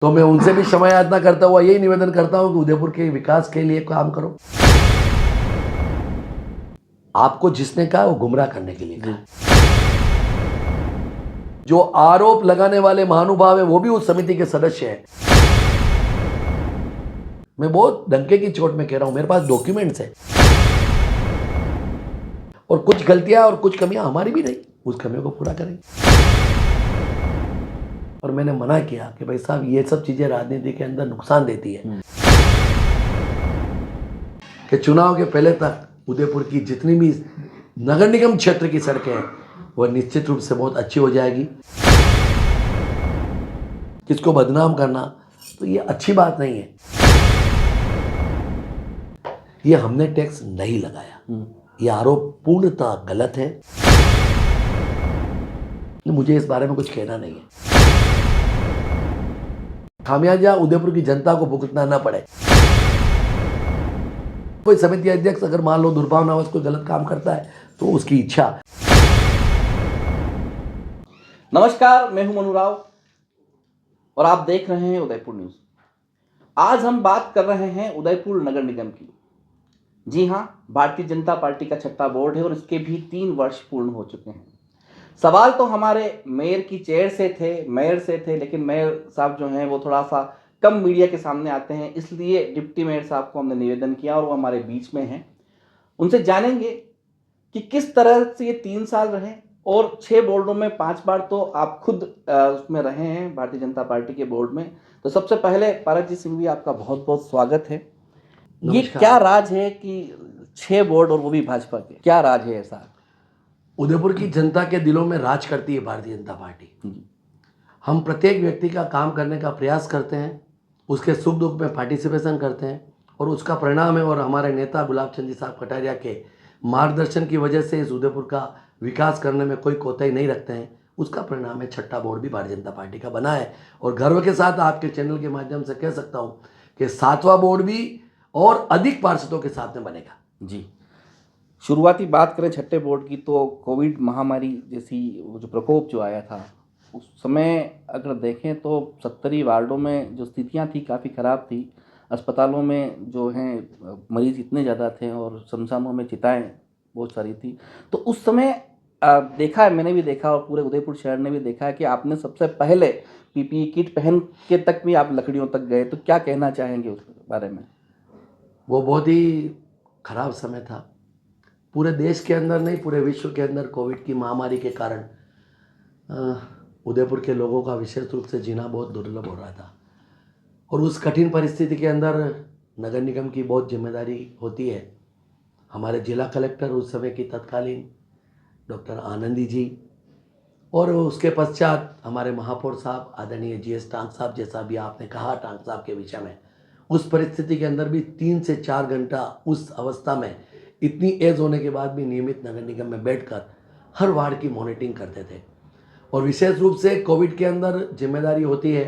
तो मैं उनसे भी क्षमा याचना करता हुआ यही निवेदन करता हूं कि उदयपुर के विकास के लिए काम करो। आपको जिसने कहा वो गुमराह करने के लिए कहा। जो आरोप लगाने वाले महानुभाव है वो भी उस समिति के सदस्य हैं। मैं बहुत डंके की चोट में कह रहा हूं, मेरे पास डॉक्यूमेंट्स है और कुछ गलतियां और कुछ कमियां हमारी भी रही, उस कमियों को पूरा करेंगे। और मैंने मना किया कि भाई साहब ये सब चीजें राजनीति के अंदर नुकसान देती है, कि चुनाव के पहले तक उदयपुर की जितनी भी नगर निगम क्षेत्र की सड़कें हैं वो निश्चित रूप से बहुत अच्छी हो जाएगी। किसको बदनाम करना तो ये अच्छी बात नहीं है। ये हमने टैक्स नहीं लगाया, ये आरोप पूर्णतः गलत है। मुझे इस बारे में कुछ कहना नहीं है। खामियाजा उदयपुर की जनता को भुगतना ना पड़े। कोई समिति अध्यक्ष अगर मान लो दुर्भावनावश कोई गलत काम करता है तो उसकी इच्छा। नमस्कार, मैं हूं मनु राव और आप देख रहे हैं उदयपुर न्यूज। आज हम बात कर रहे हैं उदयपुर नगर निगम की। जी हां, भारतीय जनता पार्टी का छठा बोर्ड है और इसके भी 3 वर्ष पूर्ण हो चुके हैं। सवाल तो हमारे मेयर की चेयर से थे, लेकिन मेयर साहब जो हैं वो थोड़ा सा कम मीडिया के सामने आते हैं, इसलिए डिप्टी मेयर साहब को हमने निवेदन किया और वो हमारे बीच में हैं। उनसे जानेंगे कि किस तरह से ये 3 साल रहे और 6 बोर्डों में 5 बार तो आप खुद उसमें रहे हैं भारतीय जनता पार्टी के बोर्ड में। तो सबसे पहले पारसजीत सिंह भी आपका बहुत बहुत स्वागत है। ये क्या राज है कि 6 बोर्ड और वो भी भाजपा के, क्या राज है ऐसा? उदयपुर की जनता के दिलों में राज करती है भारतीय जनता पार्टी। हम प्रत्येक व्यक्ति का काम करने का प्रयास करते हैं, उसके सुख दुख में पार्टिसिपेशन करते हैं और उसका परिणाम है। और हमारे नेता गुलाब चंद जी साहब कटारिया के मार्गदर्शन की वजह से इस उदयपुर का विकास करने में कोई कोताही नहीं रखते हैं, उसका परिणाम है छठा बोर्ड भी भारतीय जनता पार्टी का बना है। और गर्व के साथ आपके चैनल के माध्यम से कह सकता हूँ कि 7वां बोर्ड भी और अधिक पार्षदों के साथ में बनेगा। जी, शुरुआती बात करें छठे बोर्ड की तो कोविड महामारी जैसी वो जो प्रकोप जो आया था उस समय अगर देखें तो 70 वार्डों में जो स्थितियां थी काफ़ी ख़राब थी। अस्पतालों में जो हैं मरीज़ इतने ज़्यादा थे और शमशानों में चिताएं बहुत सारी थी। तो उस समय देखा है, मैंने भी देखा और पूरे उदयपुर शहर ने भी देखा है कि आपने सबसे पहले पीपीई किट पहन के तक भी आप लकड़ियों तक गए। तो क्या कहना चाहेंगे उस बारे में? वो बहुत ही खराब समय था, पूरे देश के अंदर नहीं पूरे विश्व के अंदर कोविड की महामारी के कारण उदयपुर के लोगों का विशेष रूप से जीना बहुत दुर्लभ हो रहा था। और उस कठिन परिस्थिति के अंदर नगर निगम की बहुत जिम्मेदारी होती है। हमारे जिला कलेक्टर उस समय की तत्कालीन डॉक्टर आनंदी जी और उसके पश्चात हमारे महापौर साहब आदरणीय जीएस टांग साहब, जैसा भी आपने कहा टांग साहब के विषय में, उस परिस्थिति के अंदर भी 3 से 4 घंटा उस अवस्था में इतनी एज होने के बाद भी नियमित नगर निगम में बैठकर हर वार्ड की मॉनिटरिंग करते थे। और विशेष रूप से कोविड के अंदर जिम्मेदारी होती है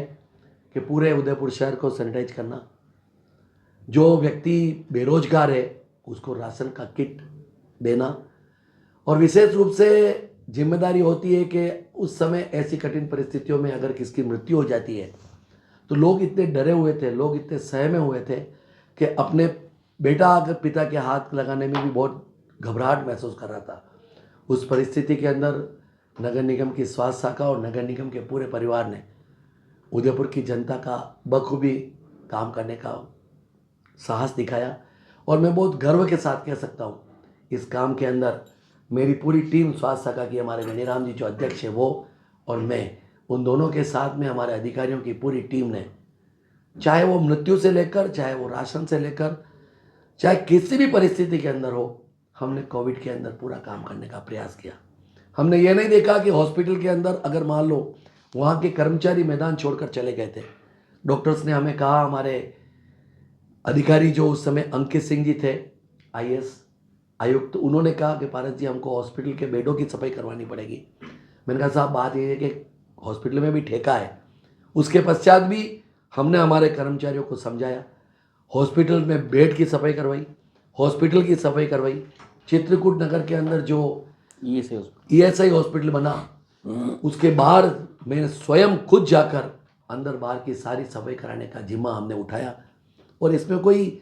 कि पूरे उदयपुर शहर को सैनिटाइज करना। जो व्यक्ति बेरोजगार है उसको राशन का किट देना। और विशेष रूप से जिम्मेदारी होती है कि उस समय ऐसी कठिन परिस्थितियों में अगर किसकी मृत्यु हो जाती है तो लोग इतने डरे हुए थे, लोग इतने सहमे हुए थे कि अपने बेटा अगर पिता के हाथ लगाने में भी बहुत घबराहट महसूस कर रहा था। उस परिस्थिति के अंदर नगर निगम की स्वास्थ्य शाखा और नगर निगम के पूरे परिवार ने उदयपुर की जनता का बखूबी काम करने का साहस दिखाया। और मैं बहुत गर्व के साथ कह सकता हूँ इस काम के अंदर मेरी पूरी टीम स्वास्थ्य शाखा की, हमारे गणिराम जी जो अध्यक्ष है वो और मैं, उन दोनों के साथ में हमारे अधिकारियों की पूरी टीम ने, चाहे वो मृत्यु से लेकर, चाहे वो राशन से लेकर, चाहे किसी भी परिस्थिति के अंदर हो, हमने कोविड के अंदर पूरा काम करने का प्रयास किया। हमने ये नहीं देखा कि हॉस्पिटल के अंदर अगर मान लो वहाँ के कर्मचारी मैदान छोड़कर चले गए थे, डॉक्टर्स ने हमें कहा, हमारे अधिकारी जो उस समय अंकित सिंह जी थे आईएएस आयुक्त, उन्होंने कहा कि पारस जी हमको हॉस्पिटल के बेडों की सफाई करवानी पड़ेगी। मैंने कहा साहब बात ये है कि हॉस्पिटल में भी ठेका है। उसके पश्चात भी हमने हमारे कर्मचारियों को समझाया, हॉस्पिटल में बेड की सफाई करवाई, हॉस्पिटल की सफाई करवाई। चित्रकूट नगर के अंदर जो ईएसआई हॉस्पिटल बना उसके बाहर मैं स्वयं खुद जाकर अंदर बाहर की सारी सफाई कराने का जिम्मा हमने उठाया। और इसमें कोई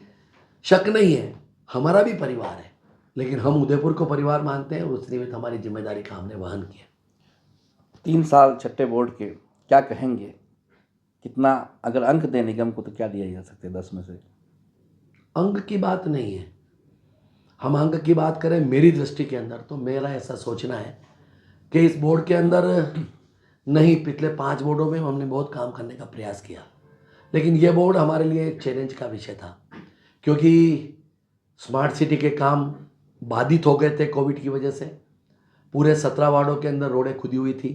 शक नहीं है, हमारा भी परिवार है, लेकिन हम उदयपुर को परिवार मानते हैं और उस निमित्त हमारी जिम्मेदारी का हमने वहन किया। 3 साल छठे बोर्ड के क्या कहेंगे, कितना अगर अंक दें निगम को तो क्या दिया जा सकता है 10 में से? अंक की बात नहीं है, हम अंक की बात करें मेरी दृष्टि के अंदर तो मेरा ऐसा सोचना है कि इस बोर्ड के अंदर नहीं, पिछले 5 बोर्डों में हमने बहुत काम करने का प्रयास किया, लेकिन ये बोर्ड हमारे लिए एक चैलेंज का विषय था, क्योंकि स्मार्ट सिटी के काम बाधित हो गए थे कोविड की वजह से। पूरे 17 वार्डों के अंदर रोडें खुदी हुई थी।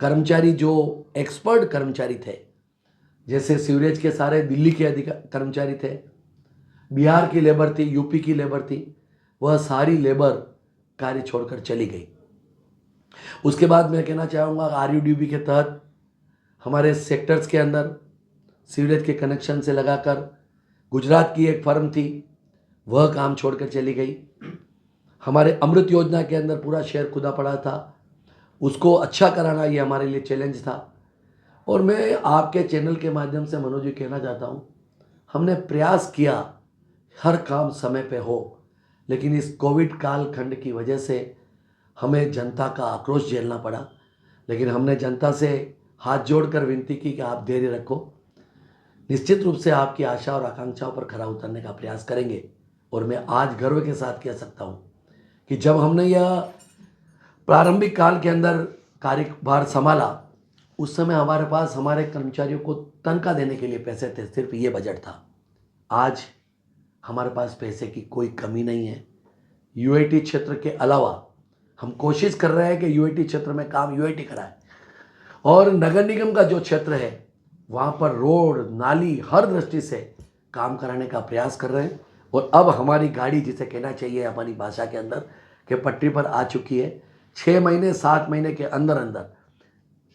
कर्मचारी जो एक्सपर्ट कर्मचारी थे, जैसे सीवरेज के सारे दिल्ली के कर्मचारी थे, बिहार की लेबर थी, यूपी की लेबर थी, वह सारी लेबर कार्य छोड़कर चली गई। उसके बाद मैं कहना चाहूँगा RUDB के तहत हमारे सेक्टर्स के अंदर सीवरेज के कनेक्शन से लगाकर गुजरात की एक फर्म थी, वह काम छोड़कर चली गई। हमारे अमृत योजना के अंदर पूरा शहर खुदा पड़ा था, उसको अच्छा कराना ये हमारे लिए चैलेंज था। और मैं आपके चैनल के माध्यम से मनोज जी कहना चाहता हूँ, हमने प्रयास किया हर काम समय पे हो, लेकिन इस कोविड कालखंड की वजह से हमें जनता का आक्रोश झेलना पड़ा। लेकिन हमने जनता से हाथ जोड़कर विनती की कि आप धैर्य रखो, निश्चित रूप से आपकी आशा और आकांक्षाओं पर खरा उतरने का प्रयास करेंगे। और मैं आज गर्व के साथ कह सकता हूँ कि जब हमने यह प्रारंभिक काल के अंदर कार्यभार संभाला, उस समय हमारे पास हमारे कर्मचारियों को तनख्वाह देने के लिए पैसे थे, सिर्फ ये बजट था। आज हमारे पास पैसे की कोई कमी नहीं है। UIT क्षेत्र के अलावा हम कोशिश कर रहे हैं कि UIT क्षेत्र में काम UIT कराए, और नगर निगम का जो क्षेत्र है वहाँ पर रोड नाली हर दृष्टि से काम कराने का प्रयास कर रहे हैं। और अब हमारी गाड़ी, जिसे कहना चाहिए हमारी भाषा के अंदर, के पटरी पर आ चुकी है। 6 महीने 7 महीने के अंदर अंदर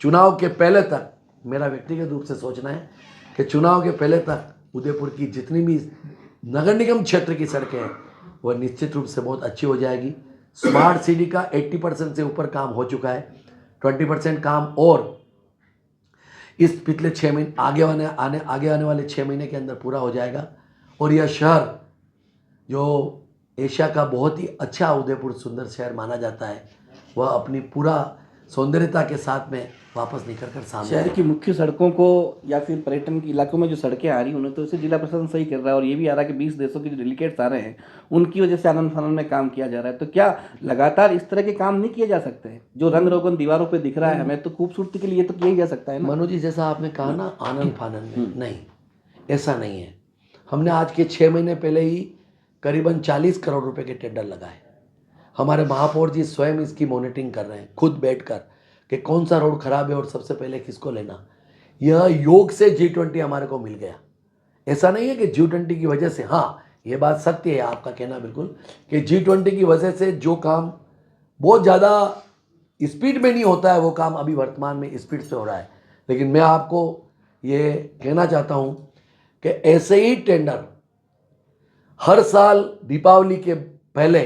चुनाव के पहले तक, मेरा व्यक्तिगत रूप से सोचना है कि चुनाव के पहले तक उदयपुर की जितनी भी नगर निगम क्षेत्र की सड़कें हैं वह निश्चित रूप से बहुत अच्छी हो जाएगी। स्मार्ट सिटी का 80% से ऊपर काम हो चुका है, 20% काम और इस पिछले 6 महीने आगे आने वाले 6 महीने के अंदर पूरा हो जाएगा। और यह शहर जो एशिया का बहुत ही अच्छा उदयपुर सुंदर शहर माना जाता है, वह अपनी पूरा सौंदर्यता के साथ में वापस निकल कर सामने शहर की मुख्य सड़कों को या फिर पर्यटन के इलाकों में जो सड़कें आ रही हैं उन्हें तो इसे जिला प्रशासन सही कर रहा है, और ये भी आ रहा है कि 20 देशों के जो डेलीगेट्स आ रहे हैं उनकी वजह से आनंद फानंद में काम किया जा रहा है। तो क्या लगातार इस तरह के काम नहीं किए जा सकते हैं? जो रंग रोगन दीवारों पर दिख रहा है हमें, तो खूबसूरती के लिए तो किया ही जा सकता है ना। मनोज जी, जैसा आपने कहा ना आनंद फानंद में, नहीं, ऐसा नहीं है। हमने आज के 6 महीने पहले ही करीबन 40 करोड़ रुपए के टेंडर लगाए। हमारे महापौर जी स्वयं इसकी मॉनिटरिंग कर रहे हैं, खुद बैठकर, कि कौन सा रोड खराब है और सबसे पहले किसको लेना। यह योग से G20 हमारे को मिल गया। ऐसा नहीं है कि G20 की वजह से, हाँ ये बात सत्य है आपका कहना बिल्कुल, कि G20 की वजह से जो काम बहुत ज़्यादा स्पीड में नहीं होता है वो काम अभी वर्तमान में स्पीड से हो रहा है। लेकिन मैं आपको ये कहना चाहता हूँ कि ऐसे ही टेंडर हर साल दीपावली के पहले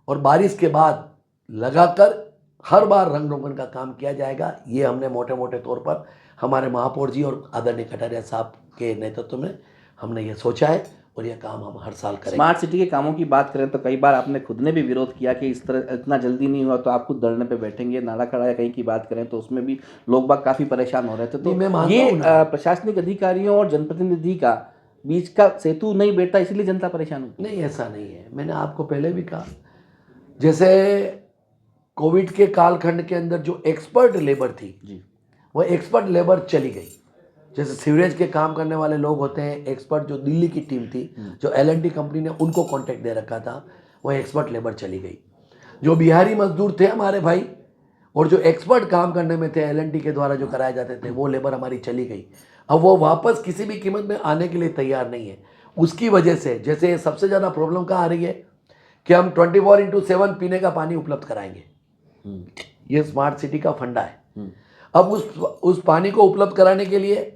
और बारिश के बाद लगाकर हर बार रंग रोगन का काम किया जाएगा। ये हमने मोटे मोटे तौर पर हमारे महापौर जी और आदरणीय कटारिया साहब के नेतृत्व में हमने ये सोचा है, और यह काम हम हर साल करेंगे। स्मार्ट सिटी के कामों की बात करें तो कई बार आपने खुद ने भी विरोध किया कि इस तरह इतना जल्दी नहीं हुआ तो आप खुद धरने पे बैठेंगे। नाला खड़ा या कहीं की बात करें तो उसमें भी लोग बाग काफ़ी परेशान हो रहे थे। तो मैं मानता ये हूं ना। प्रशासनिक अधिकारियों और जनप्रतिनिधि का बीच का सेतु नहीं बैठता, इसलिए जनता परेशान होती है। नहीं, ऐसा नहीं है। मैंने आपको पहले भी कहा, जैसे कोविड के कालखंड के अंदर जो एक्सपर्ट लेबर थी जी, वह एक्सपर्ट लेबर चली गई। जैसे सीवरेज के काम करने वाले लोग होते हैं एक्सपर्ट, जो दिल्ली की टीम थी, जो L&T कंपनी ने उनको कॉन्ट्रैक्ट दे रखा था, वह एक्सपर्ट लेबर चली गई। जो बिहारी मजदूर थे हमारे भाई और जो एक्सपर्ट काम करने में थे L&T के द्वारा जो कराए जाते थे, वो लेबर हमारी चली गई। अब वो वापस किसी भी कीमत में आने के लिए तैयार नहीं है। उसकी वजह से जैसे सबसे ज़्यादा प्रॉब्लम कहाँ आ रही है कि हम 24/7 पीने का पानी उपलब्ध कराएंगे। ये स्मार्ट सिटी का फंडा है। अब उस पानी को उपलब्ध कराने के लिए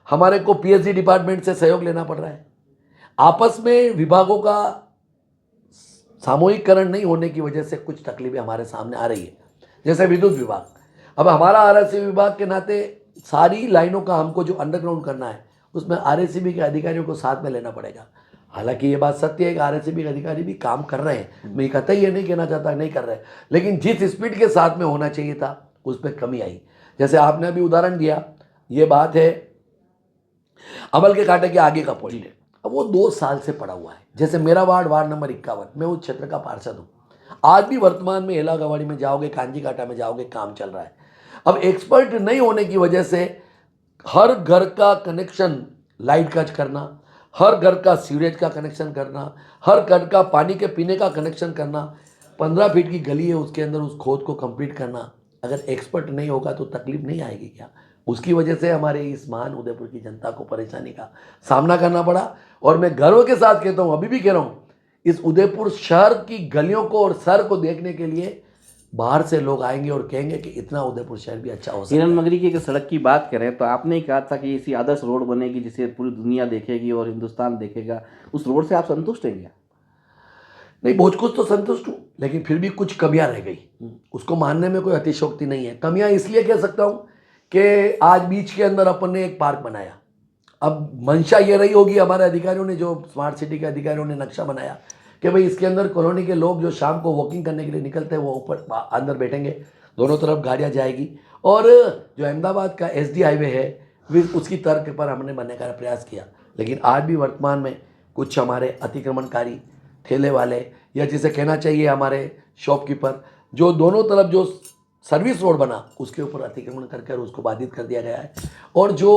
हमारे को PSG डिपार्टमेंट से सहयोग लेना पड़ रहा है। आपस में विभागों का सामूहिकरण नहीं होने की वजह से कुछ तकलीफें हमारे सामने आ रही है। जैसे विद्युत विभाग, अब हमारा RSC विभाग के नाते सारी लाइनों का हमको जो अंडरग्राउंड करना है उसमें आरएसीबी के अधिकारियों को साथ में लेना पड़ेगा। हालांकि ये बात सत्य है कि आरएसीबी के अधिकारी भी काम कर रहे हैं, मैं कतई ये नहीं कहना चाहता नहीं कर रहे हैं, लेकिन जिस स्पीड के साथ में होना चाहिए था उस पर कमी आई। जैसे आपने अभी उदाहरण दिया, ये बात है अमल के कांटे के आगे का पॉइंट है। अब वो 2 साल से पड़ा हुआ है। जैसे मेरा वार्ड नंबर 51, मैं उस क्षेत्र का पार्षद हूँ। आज भी वर्तमान में एलागवाड़ी में जाओगे, कांजी काटा में जाओगे, काम चल रहा है। अब एक्सपर्ट नहीं होने की वजह से हर घर का कनेक्शन लाइट का करना, हर घर का सीवरेज का कनेक्शन करना, हर घर का पानी के पीने का कनेक्शन करना, 15 फीट की गली है उसके अंदर उस खोद को कंप्लीट करना, अगर एक्सपर्ट नहीं होगा तो तकलीफ नहीं आएगी क्या? उसकी वजह से हमारे इस महान उदयपुर की जनता को परेशानी का सामना करना पड़ा। और मैं गर्व के साथ कहता हूँ, अभी भी कह रहा हूँ, इस उदयपुर शहर की गलियों को और शहर को देखने के लिए बाहर से लोग आएंगे और कहेंगे कि इतना उदयपुर शहर भी अच्छा हो सकता है। हिरन मगरी की अगर सड़क की बात करें तो आपने ही कहा था कि ऐसी आदर्श रोड बनेगी जिसे पूरी दुनिया देखेगी और हिंदुस्तान देखेगा। उस रोड से आप संतुष्ट हैं क्या? नहीं, बहुत कुछ तो संतुष्ट हूँ, लेकिन फिर भी कुछ कमियां रह गई। उसको मानने में कोई अतिशयोक्ति नहीं है। कमियां इसलिए कह सकता हूँ कि आज बीच के अंदर अपन ने एक पार्क बनाया। अब मंशा ये रही होगी हमारे अधिकारियों ने, जो स्मार्ट सिटी के अधिकारियों ने नक्शा बनाया कि भाई इसके अंदर कॉलोनी के लोग जो शाम को वॉकिंग करने के लिए निकलते हैं वो ऊपर अंदर बैठेंगे, दोनों तरफ गाड़ियाँ जाएगी। और जो अहमदाबाद का SD हाईवे है भी उसकी तर्क पर हमने बनने का प्रयास किया। लेकिन आज भी वर्तमान में कुछ हमारे अतिक्रमणकारी, ठेले वाले, या जिसे कहना चाहिए हमारे शॉपकीपर, जो दोनों तरफ जो सर्विस रोड बना उसके ऊपर अतिक्रमण कर उसको बाधित कर दिया गया है। और जो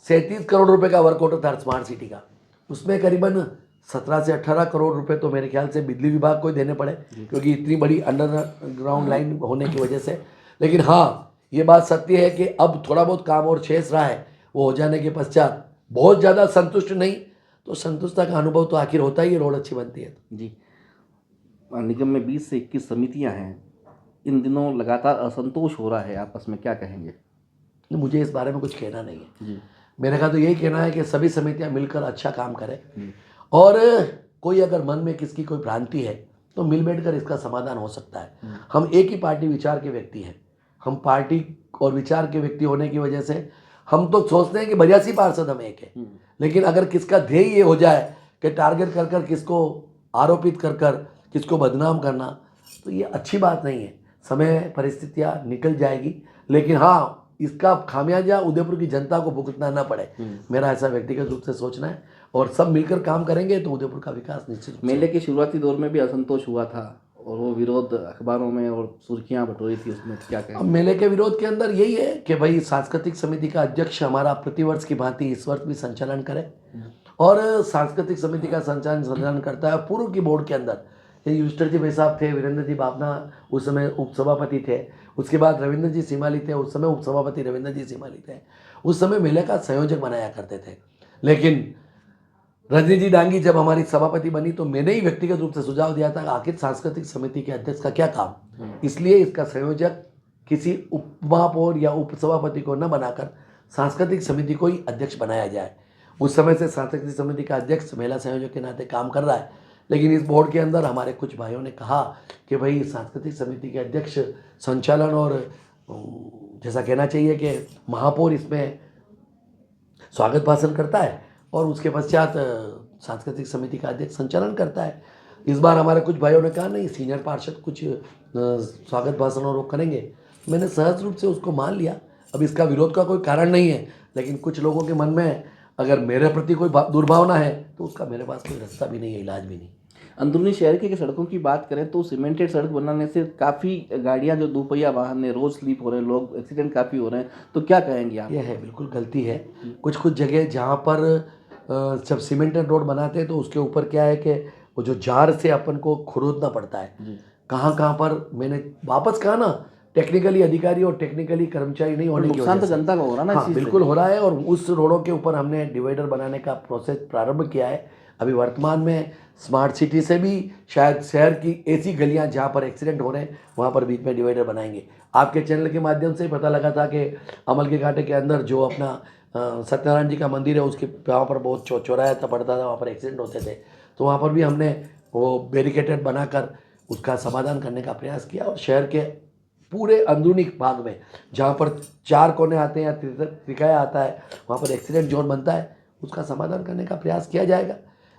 37 करोड़ रुपए का वर्कआउट था स्मार्ट सिटी का, उसमें करीबन 17 से 18 करोड़ रुपए तो मेरे ख्याल से बिजली विभाग को ही देने पड़े, क्योंकि इतनी बड़ी अंडरग्राउंड लाइन होने की वजह से। लेकिन हाँ, ये बात सत्य है कि अब थोड़ा बहुत काम और शेष रहा है, वो हो जाने के पश्चात बहुत ज़्यादा संतुष्ट नहीं तो संतुष्टता का अनुभव तो आखिर होता ही है, रोड अच्छी बनती है। जी, निगम में 20 से 21 समितियां हैं, इन दिनों लगातार असंतोष हो रहा है आपस में, क्या कहेंगे? मुझे इस बारे में कुछ कहना नहीं है। जी, मेरे का तो यही कहना है कि सभी समितियां मिलकर अच्छा काम करें, और कोई अगर मन में किसकी कोई भ्रांति है तो मिल बैठकर इसका समाधान हो सकता है। हम एक ही पार्टी विचार के व्यक्ति हैं। हम पार्टी और विचार के व्यक्ति होने की वजह से हम तो सोचते हैं कि 82 पार्षद हम एक है, लेकिन अगर किसका ध्येय ये हो जाए कि टारगेट कर कर किसको आरोपित कर कर किसको बदनाम करना, तो ये अच्छी बात नहीं है। समय परिस्थितियाँ निकल जाएगी, लेकिन हाँ, इसका खामियाजा उदयपुर की जनता को भुगतना ना पड़े, मेरा ऐसा व्यक्तिगत रूप से सोचना है। और सब मिलकर काम करेंगे तो उदयपुर का विकास निश्चित रूप से। मेले के शुरुआती दौर में भी असंतोष हुआ था और वो विरोध अखबारों में और सुर्खियां बटोरी थी, उसमें क्या अब कहें? मेले के विरोध के अंदर यही है कि भाई सांस्कृतिक समिति का अध्यक्ष हमारा प्रतिवर्ष की भांति इस वर्ष भी संचालन करे, और सांस्कृतिक समिति का संचालन करता है पूर्व की बोर्ड के अंदर। ये युष्टर जी भाई साहब थे, वीरेंद्र जी बापना उस समय उपसभापति थे, उसके बाद रविंद्र जी सीमाली थे, उस समय उपसभापति रविंद्र जी सीमाली थे, उस समय मेले का संयोजक बनाया करते थे। लेकिन रजनी जी डांगी जब हमारी सभापति बनी तो मैंने ही व्यक्तिगत रूप से सुझाव दिया था कि आखिर सांस्कृतिक समिति के अध्यक्ष का क्या काम, इसलिए इसका संयोजक किसी उप महापौर या उपसभापति को न बनाकर सांस्कृतिक समिति को ही अध्यक्ष बनाया जाए। उस समय से सांस्कृतिक समिति का अध्यक्ष महिला संयोजक के नाते काम कर रहा है, लेकिन इस बोर्ड के अंदर हमारे कुछ भाइयों ने कहा कि भाई सांस्कृतिक समिति के अध्यक्ष संचालन और जैसा कहना चाहिए कि महापौर इसमें स्वागत भाषण करता है और उसके पश्चात सांस्कृतिक समिति का अध्यक्ष संचालन करता है। इस बार हमारे कुछ भाइयों ने कहा नहीं, सीनियर पार्षद कुछ स्वागत भाषण और वो करेंगे। मैंने सहज रूप से उसको मान लिया। अब इसका विरोध का कोई कारण नहीं है, लेकिन कुछ लोगों के मन में अगर मेरे प्रति कोई दुर्भावना है तो उसका मेरे पास कोई रास्ता भी नहीं है, इलाज भी नहीं। अंदरूनी शहर की सड़कों की बात करें तो सीमेंटेड सड़क बनाने से काफ़ी गाड़ियां जो दोपहिया वाहन है रोज स्लिप हो रहे हैं, लोग एक्सीडेंट काफ़ी हो रहे हैं, तो क्या कहेंगे आप? ये है, बिल्कुल गलती है। कुछ जगह जहाँ पर जब सीमेंटेड रोड बनाते हैं तो उसके ऊपर क्या है कि वो जो जार से अपन को खुरोदना पड़ता है। कहाँ कहाँ पर मैंने वापस कहा ना, टेक्निकली अधिकारी और टेक्निकली कर्मचारी नहीं होने की नुकसान वजह तो से। जनता को हो रहा ना इस हाँ चीज़ से। बिल्कुल हो रहा है, और उस रोडों के ऊपर हमने डिवाइडर बनाने का प्रोसेस प्रारंभ किया है। अभी वर्तमान में स्मार्ट सिटी से भी शायद शहर की ऐसी गलियां जहां पर एक्सीडेंट हो रहे हैं वहां पर बीच में डिवाइडर बनाएंगे। आपके चैनल के माध्यम से ही पता लगा था कि अमल के कांटे के अंदर जो अपना सत्यनारायण जी का मंदिर है उसके वहाँ पर बहुत चौराया था पड़ता था, वहाँ पर एक्सीडेंट होते थे, तो वहाँ पर भी हमने वो बैरिकेटेड बनाकर उसका समाधान करने का प्रयास किया और शहर के पूरे अंदरूनी भाग में जहाँ पर 4 कोने आते हैं या त्रिकाया आता है, वहाँ पर एक्सीडेंट जोन बनता है, उसका समाधान करने का प्रयास किया जाएगा।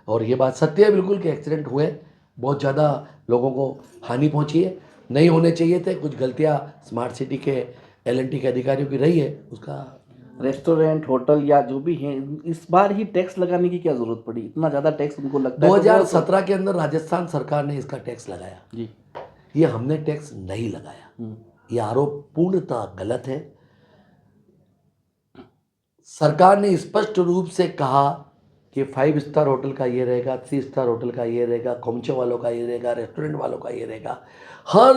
और ये बात सत्य है बिल्कुल कि एक्सीडेंट हुए, बहुत ज़्यादा लोगों को हानि पहुंची है, नहीं होने चाहिए थे। कुछ गलतियां स्मार्ट सिटी के L&T के अधिकारियों की रही है, उसका रेस्टोरेंट, होटल या जो भी है, इस बार ही टैक्स लगाने की क्या जरूरत पड़ी? इतना ज्यादा टैक्स उनको लगता है? 2017 के अंदर राजस्थान सरकार ने इसका टैक्स लगाया जी। ये हमने टैक्स नहीं लगाया, ये आरोप पूर्णतः गलत है। सरकार ने स्पष्ट रूप से कहा कि 5 स्टार होटल का ये रहेगा, 3 स्टार होटल का ये रहेगा, खोमचे वालों का ये रहेगा, रेस्टोरेंट वालों का ये रहेगा। हर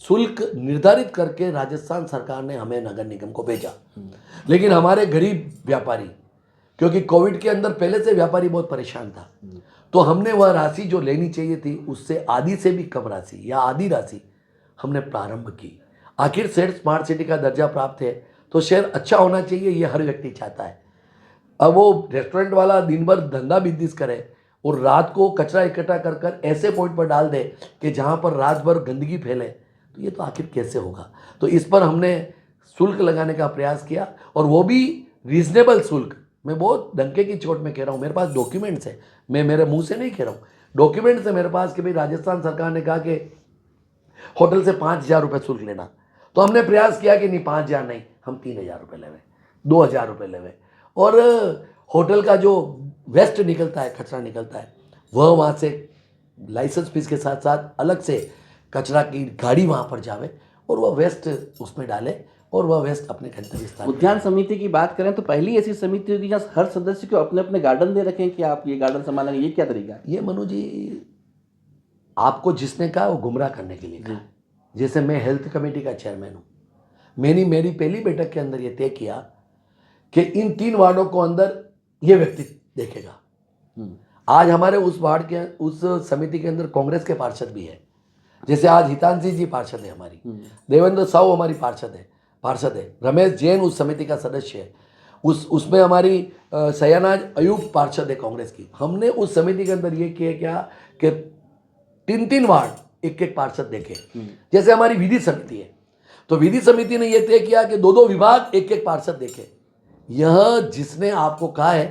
शुल्क निर्धारित करके राजस्थान सरकार ने हमें नगर निगम को भेजा। लेकिन हमारे गरीब व्यापारी, क्योंकि कोविड के अंदर पहले से व्यापारी बहुत परेशान था, तो हमने वह राशि जो लेनी चाहिए थी उससे आधी से भी कम राशि या आधी राशि हमने प्रारंभ की। आखिर शहर स्मार्ट सिटी का दर्जा प्राप्त है तो शहर अच्छा होना चाहिए, ये हर व्यक्ति चाहता है। अब वो रेस्टोरेंट वाला दिन भर धंधा बिजनेस करे और रात को कचरा इकट्ठा कर कर ऐसे पॉइंट पर डाल दे कि जहाँ पर रात भर गंदगी फैले, तो ये तो आखिर कैसे होगा। तो इस पर हमने शुल्क लगाने का प्रयास किया, और वो भी रीजनेबल शुल्क। मैं बहुत डंके की चोट में कह रहा हूँ, मेरे पास डॉक्यूमेंट्स है, मैं मेरे मुंह से नहीं कह रहा हूँ, डॉक्यूमेंट्स है मेरे पास कि भाई राजस्थान सरकार ने कहा कि होटल से 5,000 रुपये शुल्क लेना, तो हमने प्रयास किया कि नहीं 5,000 नहीं, हम 3,000 रुपये लेवे, 2,000 रुपये लेवे। और होटल का जो वेस्ट निकलता है, कचरा निकलता है, वह वहाँ से लाइसेंस फीस के साथ साथ अलग से कचरा की गाड़ी वहाँ पर जावे और वह वेस्ट उसमें डाले और वह वेस्ट अपने गंतव्य स्थान। उद्यान समिति की बात करें तो पहली ऐसी समिति होगी जहाँ हर सदस्य को अपने अपने गार्डन दे रखें कि आप ये गार्डन संभालेंगे, ये क्या तरीका है? ये मनु जी, आपको जिसने कहा वो गुमराह करने के लिए कहा। जैसे मैं हेल्थ कमेटी का चेयरमैन हूँ, मैंने मेरी पहली बैठक के अंदर ये तय किया कि इन 3 वार्डों को अंदर ये व्यक्ति देखेगा। आज हमारे उस वार्ड के, उस समिति के अंदर कांग्रेस के पार्षद भी है, जैसे आज हितांशी जी पार्षद है हमारी, देवेंद्र साहू हमारी पार्षद है, रमेश जैन उस समिति का सदस्य है, उसमें हमारी सयानाज अयूब पार्षद है कांग्रेस की। हमने उस समिति के अंदर ये किया क्या कि 3 वार्ड एक पार्षद देखे। जैसे हमारी विधि समिति है, तो विधि समिति ने यह तय किया कि 2 विभाग एक पार्षद देखे। यह जिसने आपको कहा है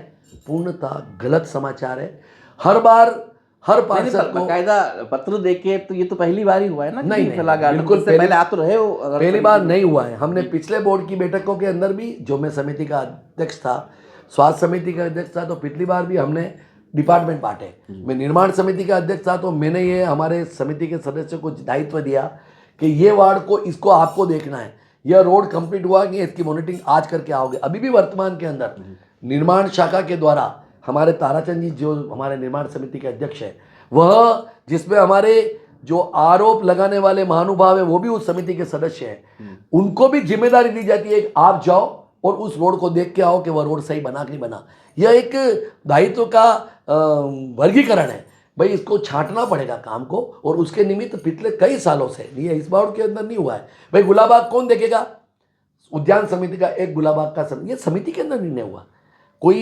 पूर्णतः गलत समाचार है। हर बार हर पार्षद को कायदा पत्र देके, तो ये तो पहली बार ही हुआ है ना? नहीं, बिल्कुल पहले आप तो रहे हो। पहली बार नहीं हुआ है। हमने पिछले बोर्ड की बैठकों के अंदर भी, जो मैं समिति का अध्यक्ष था, स्वास्थ्य समिति का अध्यक्ष था, तो पिछली बार भी हमने डिपार्टमेंट बांटे। मैं निर्माण समिति का अध्यक्ष था, तो मैंने ये हमारे समिति के सदस्यों को दायित्व दिया कि ये वार्ड को, इसको आपको देखना है, यह रोड कंप्लीट हुआ कि इसकी मॉनिटरिंग आज करके आओगे। अभी भी वर्तमान के अंदर निर्माण शाखा के द्वारा हमारे ताराचंद जी, जो हमारे निर्माण समिति के अध्यक्ष है, वह जिसमें हमारे जो आरोप लगाने वाले महानुभाव है वो भी उस समिति के सदस्य हैं, उनको भी जिम्मेदारी दी जाती है कि आप जाओ और उस रोड को देख के आओ कि वह रोड सही बना कि नहीं बना। यह एक दायित्व का वर्गीकरण है भाई, इसको छांटना पड़ेगा काम को, और उसके निमित्त पिछले कई सालों से, ये इस बार के अंदर नहीं हुआ है भाई। गुलाबाग कौन देखेगा? उद्यान समिति का एक गुलाबाग का ये समिति के अंदर निर्णय हुआ, कोई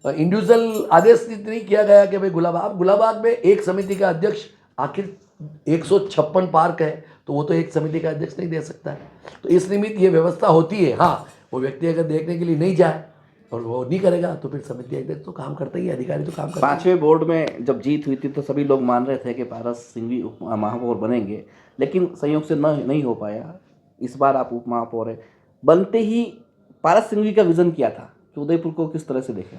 इंडिविजुअल आदेश नहीं किया गया कि भाई गुलाबाग में एक समिति का अध्यक्ष, आखिर 156 पार्क है तो वो तो एक समिति का अध्यक्ष नहीं दे सकता है। तो इस निमित्त ये व्यवस्था होती है। हाँ, वो व्यक्ति अगर देखने के लिए नहीं जाए और वो नहीं करेगा तो फिर समिति अध्यक्ष तो काम करता ही है, अधिकारी तो काम करता है। 5वें बोर्ड में जब जीत हुई थी तो सभी लोग मान रहे थे कि पारस सिंघवी महापौर बनेंगे, लेकिन संयोग से नहीं हो पाया। इस बार आप उप महापौर है, बनते ही पारस सिंघवी का विजन क्या था कि उदयपुर को किस तरह से देखें?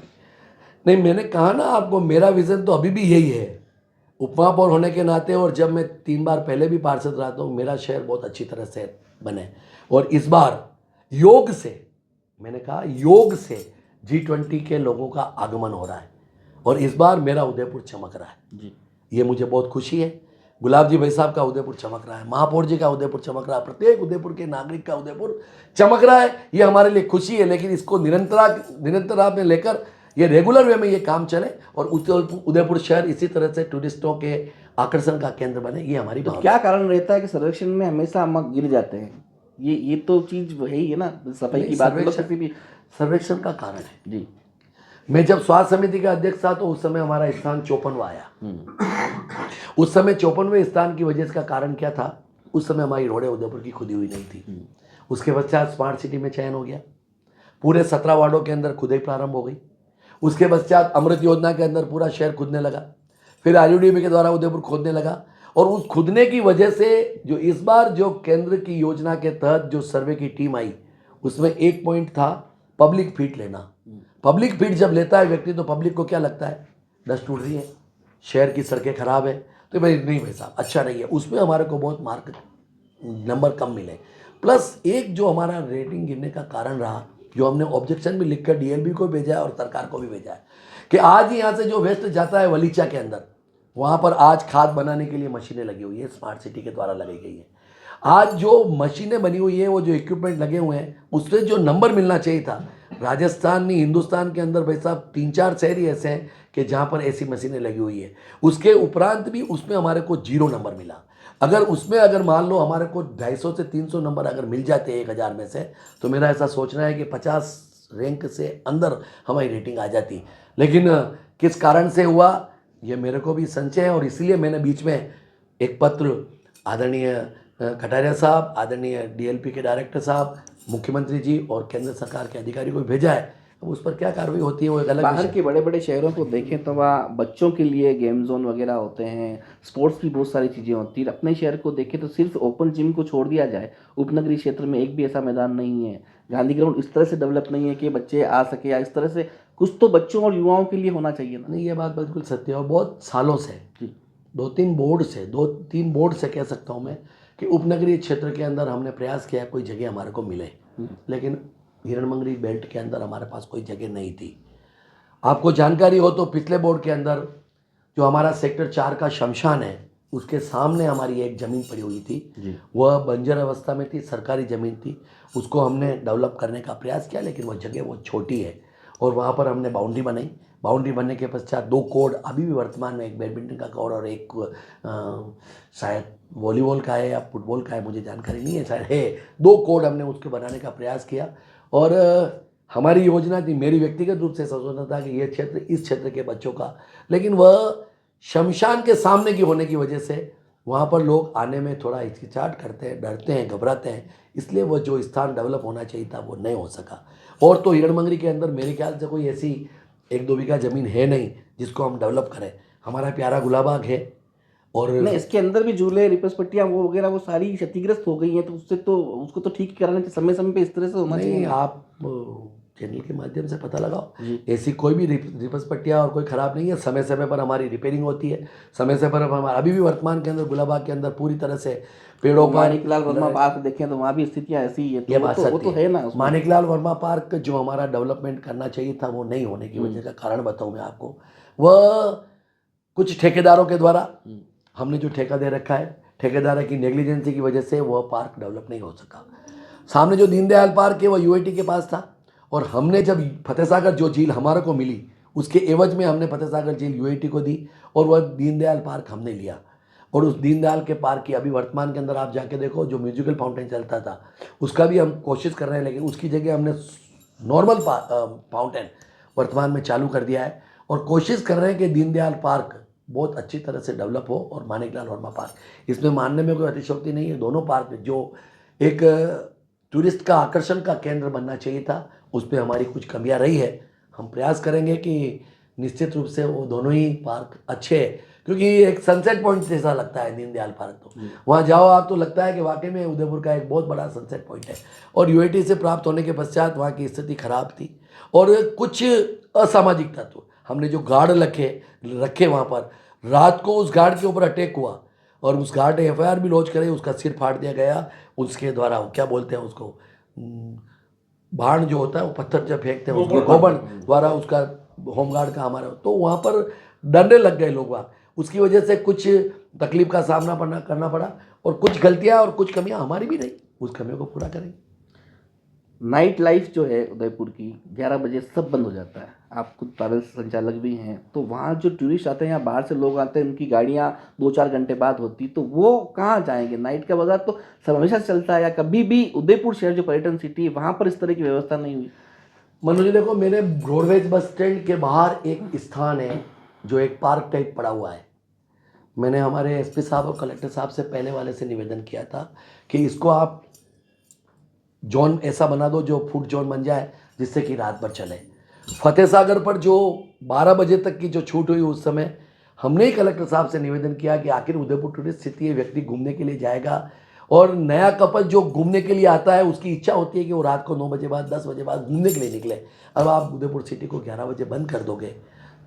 नहीं, मैंने कहा ना आपको, मेरा विजन तो अभी भी यही है, उपमहापौर होने के नाते, और जब मैं 3 बार पहले भी पार्षद रहा हूँ, मेरा शहर बहुत अच्छी तरह से बने। और इस बार योग से, मैंने कहा योग से G20 के लोगों का आगमन हो रहा है, और इस बार मेरा उदयपुर चमक रहा है जी, ये मुझे बहुत खुशी है। गुलाब जी भाई साहब का उदयपुर चमक रहा है, महापौर जी का उदयपुर चमक रहा है, प्रत्येक उदयपुर के नागरिक का उदयपुर चमक रहा है, ये हमारे लिए खुशी है। लेकिन इसको निरंतरता में लेकर ये रेगुलर वे में ये काम चले और उदयपुर शहर इसी तरह से टूरिस्टों के आकर्षण का केंद्र बने, ये हमारी तो क्या कारण रहता है कि सर्वेक्षण में हमेशा हम गिर जाते हैं? ये तो चीज है ही है ना, सफाई की बात भी सर्वेक्षण का कारण है जी। मैं जब स्वास्थ्य समिति का अध्यक्ष था तो उस समय हमारा स्थान 54वां आया। उस समय 54वें स्थान की वजह का कारण क्या था उस समय हमारी रोडें उदयपुर की खुदी हुई नहीं थी। उसके पश्चात स्मार्ट सिटी में चयन हो गया, पूरे 17 वार्डों के अंदर खुदाई प्रारंभ हो गई। उसके पश्चात अमृत योजना के अंदर पूरा शहर खुदने लगा, फिर आरयूडीबी के द्वारा उदयपुर खोदने लगा। और उस खुदने की वजह से जो इस बार जो केंद्र की योजना के तहत जो सर्वे की टीम आई, उसमें एक पॉइंट था पब्लिक फीड लेना। पब्लिक फीड जब लेता है व्यक्ति, तो पब्लिक को क्या लगता है, डस्ट उड़ रही है, शहर की सड़कें खराब है, तो भाई नहीं भाई साहब अच्छा नहीं है। उसमें हमारे को बहुत मार्क नंबर कम मिले। प्लस एक जो हमारा रेटिंग गिरने का कारण रहा, जो हमने ऑब्जेक्शन भी लिखकर डीएलबी को भेजा है और सरकार को भी भेजा है, कि आज ही यहाँ से जो वेस्ट जाता है वलीचा के अंदर, वहाँ पर आज खाद बनाने के लिए मशीनें लगी हुई है, स्मार्ट सिटी के द्वारा लगाई गई है। आज जो मशीनें बनी हुई है, वो जो इक्विपमेंट लगे हुए हैं, उससे जो नंबर मिलना चाहिए था, राजस्थान नहीं हिंदुस्तान के अंदर भाई साहब 3-4 शहर ही ऐसे हैं कि जहाँ पर ऐसी मशीनें लगी हुई है। उसके उपरांत भी उसमें हमारे को 0 नंबर मिला। अगर मान लो हमारे को 250 से 300 नंबर अगर मिल जाते 1000 में से, तो मेरा ऐसा सोचना है कि 50 रैंक से अंदर हमारी रेटिंग आ जाती। लेकिन किस कारण से हुआ, ये मेरे को भी संशय है। और इसलिए मैंने बीच में एक पत्र आदरणीय कटारिया साहब, आदरणीय डीएलपी के डायरेक्टर साहब, मुख्यमंत्री जी और केंद्र सरकार के अधिकारी को भेजा है। अब उस पर क्या कार्रवाई होती है वो एक अलग बाहर विषय के बड़े बड़े शहरों को देखें तो वहाँ बच्चों के लिए गेम जोन वगैरह होते हैं, स्पोर्ट्स की बहुत सारी चीज़ें होती हैं। अपने शहर को देखें तो सिर्फ ओपन जिम को छोड़ दिया जाए, उपनगरीय क्षेत्र में एक भी ऐसा मैदान नहीं है। गांधी ग्राउंड इस तरह से डेवलप नहीं है कि बच्चे आ सके, या इस तरह से कुछ तो बच्चों और युवाओं के लिए होना चाहिए ना। नहीं, ये बात बिल्कुल सत्य है। और बहुत सालों से जी 2-3 बोर्ड से कह सकता हूँ मैं कि उपनगरीय क्षेत्र के अंदर हमने प्रयास किया कोई जगह हमारे को मिले, लेकिन हिरणमंगरी बेल्ट के अंदर हमारे पास कोई जगह नहीं थी। आपको जानकारी हो तो पिछले बोर्ड के अंदर जो हमारा सेक्टर 4 का शमशान है, उसके सामने हमारी एक ज़मीन पड़ी हुई थी। वह बंजर अवस्था में थी, सरकारी ज़मीन थी। उसको हमने डेवलप करने का प्रयास किया, लेकिन वह जगह वो छोटी है और वहाँ पर हमने बाउंड्री बनाई। बाउंड्री बनने के पश्चात 2 कोर्ट अभी भी वर्तमान में, एक बैडमिंटन का कोर्ट और एक शायद वॉलीबॉल का है या फुटबॉल का है, मुझे जानकारी नहीं है, शायद है। 2 कोर्ट हमने उसके बनाने का प्रयास किया। और हमारी योजना थी, मेरी व्यक्तिगत रूप से सोचना था कि ये क्षेत्र इस क्षेत्र के बच्चों का, लेकिन वह शमशान के सामने की होने की वजह से वहाँ पर लोग आने में थोड़ा हिचकिचाहट करते हैं, डरते हैं, घबराते हैं। इसलिए वो जो स्थान डेवलप होना चाहिए था वो नहीं हो सका। और तो हिरणमंगरी के अंदर मेरे ख्याल से कोई ऐसी 1-2 बीघा ज़मीन है नहीं जिसको हम डेवलप करें। हमारा प्यारा गुलाबाग है और नहीं, इसके अंदर भी झूले, रिपस पट्टियाँ वो वगैरह वो सारी क्षतिग्रस्त हो गई हैं, तो उससे तो उसको तो ठीक कराना चाहिए, समय समय पे इस तरह से होना चाहिए। नहीं, आप चैनल के माध्यम से पता लगाओ, ऐसी कोई भी रिपस पट्टियाँ और कोई ख़राब नहीं है। समय समय पर हमारी रिपेयरिंग होती है, समय समय पर हमारा अभी भी वर्तमान के अंदर गुलाबाग के अंदर पूरी तरह से पेड़ों पर मानिकलाल वर्मा पार्क देखें तो वहाँ भी स्थितियाँ ऐसी ही है, तो ये वो बात तो सत्य है ना उसमें। मानिकलाल वर्मा पार्क जो हमारा डेवलपमेंट करना चाहिए था वो नहीं होने की वजह का कारण बताऊं मैं आपको। वह कुछ ठेकेदारों के द्वारा हमने जो ठेका दे रखा है, ठेकेदारों की नेग्लिजेंसी की वजह से वह पार्क डेवलप नहीं हो सका। सामने जो दीनदयाल पार्क है वह यूआईटी के पास था, और हमने जब फतेहसागर जो झील हमारे को मिली, उसके एवज में हमने फतेहसागर झील यूआईटी को दी और वह दीनदयाल पार्क हमने लिया। और उस दीनदयाल के पार्क की अभी वर्तमान के अंदर आप जाके देखो, जो म्यूजिकल फाउंटेन चलता था उसका भी हम कोशिश कर रहे हैं, लेकिन उसकी जगह हमने नॉर्मल फाउंटेन वर्तमान में चालू कर दिया है। और कोशिश कर रहे हैं कि दीनदयाल पार्क बहुत अच्छी तरह से डेवलप हो और मानिकलाल वर्मा पार्क, इसमें मानने में कोई अतिशयोक्ति नहीं है। दोनों पार्क जो एक टूरिस्ट का आकर्षण का केंद्र बनना चाहिए था, उस पर हमारी कुछ कमियां रही है। हम प्रयास करेंगे कि निश्चित रूप से वो दोनों ही पार्क अच्छे हैं, क्योंकि एक सनसेट पॉइंट जैसा लगता है दीनदयाल पार्क। तो वहाँ जाओ आप तो लगता है कि वाकई में उदयपुर का एक बहुत बड़ा सनसेट पॉइंट है। और यूआईटी से प्राप्त होने के पश्चात वहाँ की स्थिति खराब थी और कुछ असामाजिक तत्व हमने जो गार्ड रखे वहाँ पर, रात को उस गार्ड के ऊपर अटैक हुआ और उस गार्ड ने एफआईआर भी लॉन्च करे, उसका सिर फाड़ दिया गया। उसके द्वारा क्या बोलते हैं उसको, बाण जो होता है वो पत्थर जब फेंकते हैं उसके गोबन द्वारा उसका होमगार्ड का हमारा, तो वहाँ पर डरने लग गए लोग वहाँ। उसकी वजह से कुछ तकलीफ का सामना करना पड़ा और कुछ गलतियाँ और कुछ कमियाँ हमारी भी रही, उस कमियों को पूरा करेंगे। नाइट लाइफ जो है उदयपुर की 11 बजे सब बंद हो जाता है। आप खुद ट्रैवल संचालक भी हैं, तो वहाँ जो टूरिस्ट आते हैं या बाहर से लोग आते हैं, उनकी गाड़ियाँ 2-4 घंटे बाद होती, तो वो कहाँ जाएंगे? नाइट का बाजार तो सब हमेशा चलता है, या कभी भी उदयपुर शहर जो पर्यटन सिटी है वहाँ पर इस तरह की व्यवस्था नहीं हुई? मनोज देखो, मेरे रोडवेज बस स्टैंड के बाहर एक स्थान है जो एक पार्क टाइप पड़ा हुआ है, मैंने हमारे एसपी साहब और कलेक्टर साहब से पहले वाले से निवेदन किया था कि इसको आप जोन ऐसा बना दो जो फूड जोन बन जाए, जिससे कि रात भर चले। फतेह सागर पर जो 12 बजे तक की जो छूट हुई, उस समय हमने ही कलेक्टर साहब से निवेदन किया कि आखिर उदयपुर टूरिस्ट सिटी है, व्यक्ति घूमने के लिए जाएगा, और नया कपल जो घूमने के लिए आता है उसकी इच्छा होती है कि वो रात को 9 बजे बाद 10 बजे बाद घूमने के लिए निकले। अब आप उदयपुर सिटी को 11 बजे बंद कर दोगे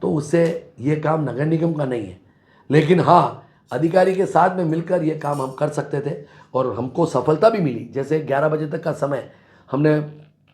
तो उससे ये काम नगर निगम का नहीं है। लेकिन हाँ, अधिकारी के साथ में मिलकर ये काम हम कर सकते थे और हमको सफलता भी मिली। जैसे 11 बजे तक का समय हमने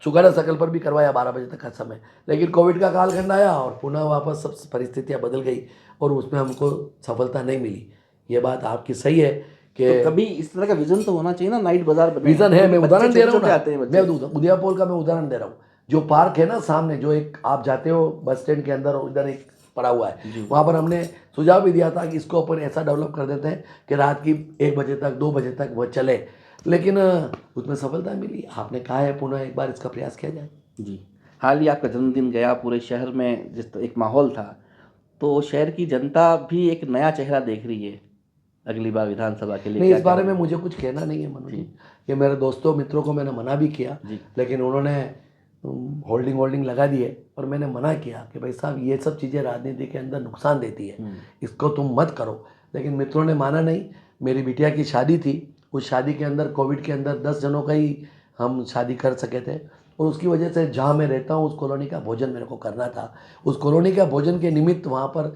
सुगरा सर्कल पर भी करवाया, 12 बजे तक का समय, लेकिन कोविड का कालखंड आया और पुनः वापस सब परिस्थितियाँ बदल गई और उसमें हमको सफलता नहीं मिली। ये बात आपकी सही है कि तो कभी इस तरह का विजन तो होना चाहिए ना, नाइट बाजार बने। विजन है। मैं बच्चे उदाहरण दे रहा हूँ छोटे-छोटे आते हैं ना, बच्चे। मैं उदयपुर का मैं उदाहरण दे रहा हूँ। जो पार्क है ना सामने, जो एक आप जाते हो बस स्टैंड के अंदर, उधर एक पड़ा हुआ है, वहाँ पर हमने सुझाव भी दिया था कि इसको अपन ऐसा डेवलप कर देते हैं कि रात की 1 बजे तक 2 बजे तक वो चले, लेकिन उसमें सफलता मिली। आपने कहा है पुनः एक बार इसका प्रयास किया जाए। जी, हाल ही आपका जन्मदिन गया, पूरे शहर में जिस एक माहौल था, तो शहर की जनता भी एक नया चेहरा देख रही है अगली बार विधानसभा के लिए। नहीं, क्या इस बारे में कहेंगे? मुझे कुछ कहना नहीं है मनोज जी। ये मेरे दोस्तों मित्रों को मैंने मना भी किया, जी। लेकिन उन्होंने होल्डिंग लगा दिए और मैंने मना किया कि भाई साहब ये सब चीज़ें राजनीति के अंदर नुकसान देती है, इसको तुम मत करो। लेकिन मित्रों ने माना नहीं। मेरी बिटिया की शादी थी, उस शादी के अंदर कोविड के अंदर 10 जनों का ही हम शादी कर सके थे, और उसकी वजह से जहाँ मैं रहता हूँ उस कॉलोनी का भोजन मेरे को करना था। उस कॉलोनी का भोजन के निमित्त वहाँ पर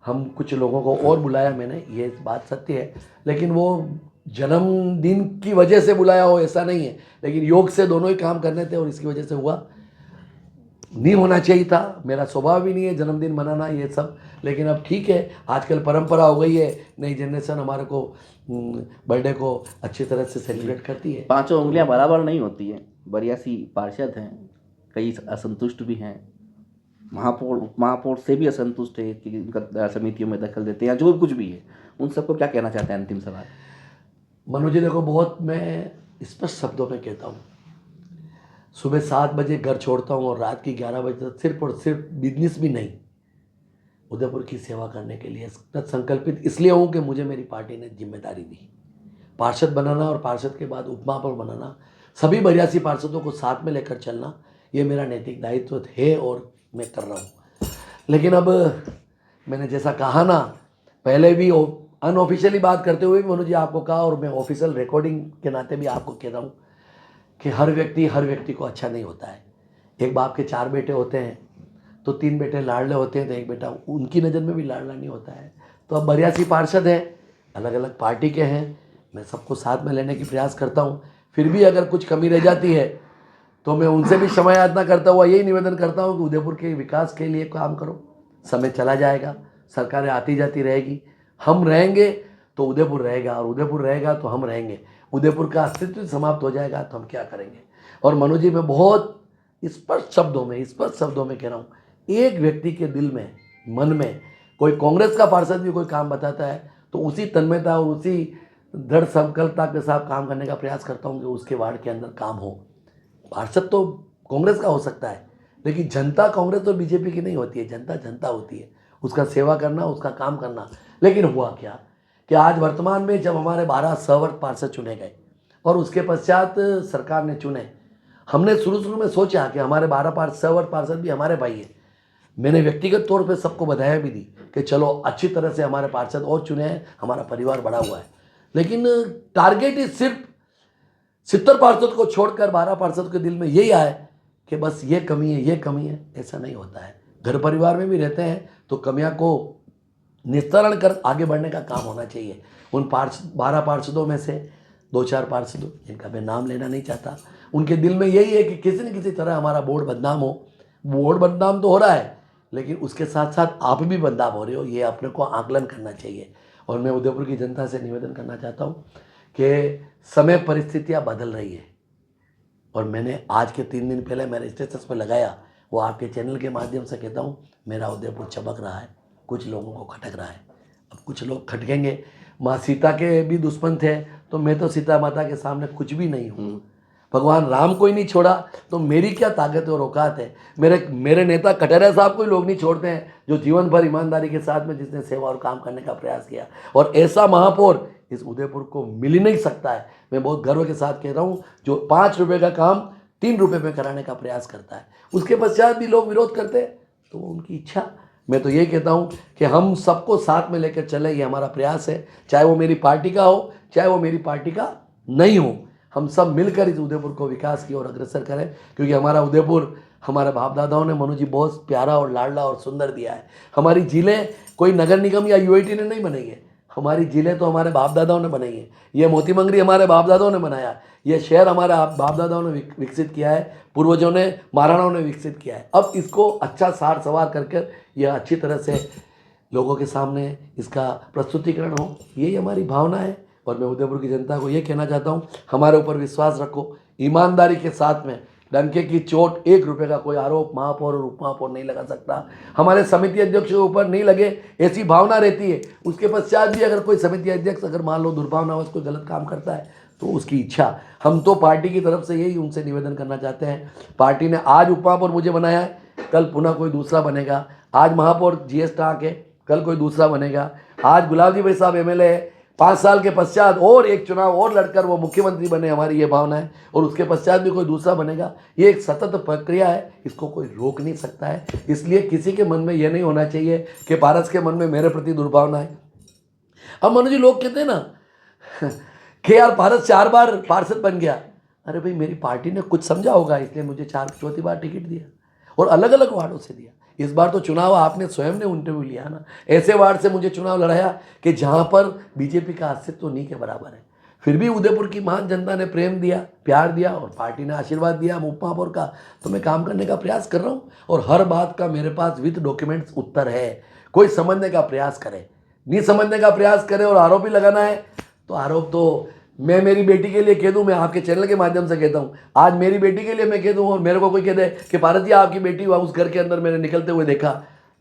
हम कुछ लोगों को और बुलाया मैंने, ये बात सत्य है। लेकिन वो जन्मदिन की वजह से बुलाया हो ऐसा नहीं है, लेकिन योग से दोनों ही काम करने थे और इसकी वजह से हुआ। नहीं होना चाहिए था, मेरा स्वभाव भी नहीं है जन्मदिन मनाना ये सब, लेकिन अब ठीक है, आजकल परंपरा हो गई है। नई जनरेशन हमारे को बर्थडे को अच्छी तरह से सेलिब्रेट करती है। पांचों उंगलियां बराबर नहीं होती हैं। 82 पार्षद हैं, कई असंतुष्ट भी हैं, महापौर उप महापौर से भी असंतुष्ट है कि उनका समितियों में दखल देते हैं, जो कुछ भी है। उन सबको क्या कहना चाहते हैं? अंतिम सवाल। मनोज जी देखो, बहुत मैं स्पष्ट शब्दों में कहता हूँ, सुबह 7 बजे घर छोड़ता हूँ और रात की 11 बजे तक सिर्फ और सिर्फ बिजनेस भी नहीं, उदयपुर की सेवा करने के लिए संकल्पित इसलिए हूँ कि मुझे मेरी पार्टी ने जिम्मेदारी दी। पार्षद बनाना और पार्षद के बाद उपमहापौर बनाना, सभी 82 पार्षदों को साथ में लेकर चलना, ये मेरा नैतिक दायित्व है और मैं कर रहा हूँ। लेकिन अब मैंने जैसा कहा ना, पहले भी अनऑफिशियली बात करते हुए भी मनोज जी आपको कहा, और मैं ऑफिशियल रिकॉर्डिंग के नाते भी आपको कह रहा हूँ कि हर व्यक्ति को अच्छा नहीं होता है। एक बाप के 4 बेटे होते हैं तो 3 बेटे लाडले होते हैं, तो एक बेटा उनकी नज़र में भी लाडला नहीं होता है। तो अब 82 पार्षद हैं, अलग अलग पार्टी के हैं, मैं सबको साथ में लेने की प्रयास करता हूँ। फिर भी अगर कुछ कमी रह जाती है तो मैं उनसे भी क्षमा याचना करता हुआ यही निवेदन करता हूँ कि उदयपुर के विकास के लिए काम करो। समय चला जाएगा, सरकारें आती जाती रहेगी, हम रहेंगे तो उदयपुर रहेगा, और उदयपुर रहेगा तो हम रहेंगे। उदयपुर का अस्तित्व समाप्त हो जाएगा तो हम क्या करेंगे? और मनोज जी मैं बहुत स्पष्ट शब्दों में कह रहा हूँ, एक व्यक्ति के दिल में, मन में, कोई कांग्रेस का पार्षद भी कोई काम बताता है तो उसी तन्मयता और उसी दृढ़ संकल्पता के साथ काम करने का प्रयास करता हूँ कि उसके वार्ड के अंदर काम हो। पार्षद तो कांग्रेस का हो सकता है, लेकिन जनता कांग्रेस और बीजेपी की नहीं होती है, जनता जनता होती है, उसका सेवा करना, उसका काम करना। लेकिन हुआ क्या कि आज वर्तमान में जब हमारे 12 सवर्ग पार्षद चुने गए और उसके पश्चात सरकार ने चुने, हमने शुरू में सोचा कि हमारे 12 सवर्ग पार्षद भी हमारे भाई हैं। मैंने व्यक्तिगत तौर पे सबको बधाई भी दी कि चलो अच्छी तरह से हमारे पार्षद और चुने हैं, हमारा परिवार बड़ा हुआ है। लेकिन टारगेट ही सिर्फ 70 पार्षद को छोड़कर 12 पार्षद के दिल में यही आए कि बस ये कमी है। ऐसा नहीं होता है, घर परिवार में भी रहते हैं तो कमियां को निस्तारण कर आगे बढ़ने का काम होना चाहिए। उन 12 पार्षदों में से 2-4 पार्षदों जिनका मैं नाम लेना नहीं चाहता, उनके दिल में यही है कि किसी न किसी तरह हमारा बोर्ड बदनाम हो। बोर्ड बदनाम तो हो रहा है, लेकिन उसके साथ साथ आप भी बदनाम हो रहे हो, ये अपने को आकलन करना चाहिए। और मैं उदयपुर की जनता से निवेदन करना चाहता हूँ कि समय परिस्थितियाँ बदल रही है, और मैंने आज के 3 दिन पहले मेरे स्टेटस पर लगाया, वो आपके चैनल के माध्यम से कहता हूँ, मेरा उदयपुर चमक रहा है, कुछ लोगों को खटक रहा है। अब कुछ लोग खटकेंगे, माँ सीता के भी दुश्मन थे, तो मैं तो सीता माता के सामने कुछ भी नहीं हूँ। भगवान राम को ही नहीं छोड़ा तो मेरी क्या ताकत और औकात है? मेरे नेता कटरिया साहब को ही लोग नहीं छोड़ते हैं, जो जीवन भर ईमानदारी के साथ में जिसने सेवा और काम करने का प्रयास किया, और ऐसा महापौर इस उदयपुर को मिल ही नहीं सकता है। मैं बहुत गर्व के साथ कह रहा हूँ, जो 5 रुपये का काम 3 रुपये में कराने का प्रयास करता है। उसके पश्चात भी लोग विरोध करते हैं तो वो उनकी इच्छा। मैं तो ये कहता हूँ कि हम सबको साथ में लेकर चले, ये हमारा प्रयास है। चाहे वो मेरी पार्टी का हो, चाहे वो मेरी पार्टी का नहीं हो, हम सब मिलकर इस उदयपुर को विकास की ओर अग्रसर करें, क्योंकि हमारा उदयपुर हमारे बाप दादाओं ने मनु जी बहुत प्यारा और लाडला और सुंदर दिया है। हमारी जिलें कोई नगर निगम या यूआईटी ने नहीं बनाई है, हमारी जिलें तो हमारे बाप दादाओं ने बनाई है। ये मोती मंगरी हमारे बाप दादाओं ने बनाया, ये शहर हमारे बाप दादाओं ने विकसित किया है, पूर्वजों ने, महाराणाओं ने विकसित किया है। अब इसको अच्छा सार सवार करके यह अच्छी तरह से लोगों के सामने इसका प्रस्तुतिकरण हो, यही हमारी भावना है। और मैं उदयपुर की जनता को ये कहना चाहता हूँ, हमारे ऊपर विश्वास रखो, ईमानदारी के साथ में डंके की चोट 1 रुपये का कोई आरोप महापौर और उप महापौर नहीं लगा सकता। हमारे समिति अध्यक्ष के ऊपर नहीं लगे, ऐसी भावना रहती है। उसके पश्चात भी अगर कोई समिति अध्यक्ष अगर मान लो दुर्भावनावश कोई गलत काम करता है तो उसकी इच्छा। हम तो पार्टी की तरफ से यही उनसे निवेदन करना चाहते हैं, पार्टी ने आज उप महापौर मुझे बनाया है, कल पुनः कोई दूसरा बनेगा। आज महापौर GS टाँक है, कल कोई दूसरा बनेगा। आज गुलाब जी भाई साहब MLA है, 5 साल के पश्चात और एक चुनाव और लड़कर वो मुख्यमंत्री बने, हमारी ये भावना है। और उसके पश्चात भी कोई दूसरा बनेगा। ये एक सतत प्रक्रिया है, इसको कोई रोक नहीं सकता है। इसलिए किसी के मन में ये नहीं होना चाहिए कि पारस के मन में मेरे प्रति दुर्भावना है। अब मनु जी लोग कहते हैं ना कि यार पारस 4 बार पार्षद बन गया। अरे भाई, मेरी पार्टी ने कुछ समझा होगा, इसलिए मुझे 4 बार टिकट दिया और अलग अलग वार्डों से दिया। इस बार तो चुनाव आपने स्वयं ने इंटरव्यू लिया ना, ऐसे वार्ड से मुझे चुनाव लड़ाया कि जहां पर बीजेपी का अस्तित्व नहीं के बराबर है। फिर भी उदयपुर की महान जनता ने प्रेम दिया, प्यार दिया और पार्टी ने आशीर्वाद दिया उप महापौर का, तो मैं काम करने का प्रयास कर रहा हूँ। और हर बात का मेरे पास विद डॉक्यूमेंट्स उत्तर है। कोई समझने का प्रयास करे, नहीं समझने का प्रयास करे और आरोप ही लगाना है तो आरोप तो मैं मेरी बेटी के लिए कह दूं, मैं आपके चैनल के माध्यम से कहता हूं, आज मेरी बेटी के लिए मैं कह दूं और मेरे को कोई कह दे कि पारस जी आपकी बेटी उस घर के अंदर मैंने निकलते हुए देखा,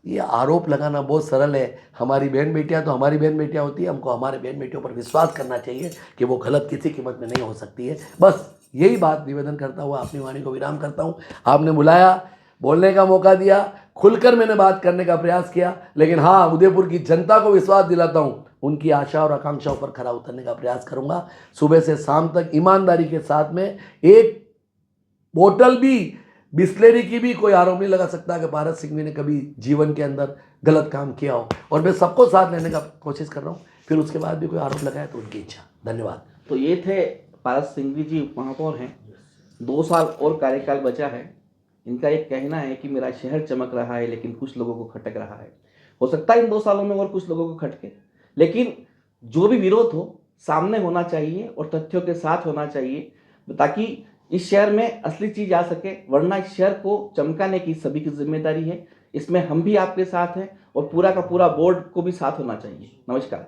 ये आरोप लगाना बहुत सरल है। हमारी बहन बेटियां तो हमारी बहन बेटियां होती है, हमको हमारे बहन बेटियों पर विश्वास करना चाहिए कि वो गलत किसी कीमत में नहीं हो सकती है। बस यही बात निवेदन करता हुआ अपनी वाणी को विराम करता हूँ। आपने बुलाया, बोलने का मौका दिया, खुलकर मैंने बात करने का प्रयास किया, लेकिन हाँ, उदयपुर की जनता को विश्वास दिलाता हूँ, उनकी आशा और आकांक्षाओं पर खरा उतरने का प्रयास करूंगा। सुबह से शाम तक ईमानदारी के साथ में एक बोतल भी बिस्लेरी की भी कोई आरोप नहीं लगा सकता कि पारस सिंघवी ने कभी जीवन के अंदर गलत काम किया हो। और मैं सबको साथ लेने का कोशिश कर रहा हूँ, फिर उसके बाद भी कोई आरोप लगाए तो उनकी इच्छा। धन्यवाद। तो ये थे पारस सिंघवी जी, उप महापौर हैं, 2 साल और कार्यकाल बचा है। इनका एक कहना है कि मेरा शहर चमक रहा है लेकिन कुछ लोगों को खटक रहा है। हो सकता है इन 2 सालों में और कुछ लोगों को खटके, लेकिन जो भी विरोध हो सामने होना चाहिए और तथ्यों के साथ होना चाहिए, ताकि इस शहर में असली चीज आ सके। वरना इस शहर को चमकाने की सभी की जिम्मेदारी है, इसमें हम भी आपके साथ हैं और पूरा का पूरा बोर्ड को भी साथ होना चाहिए। नमस्कार।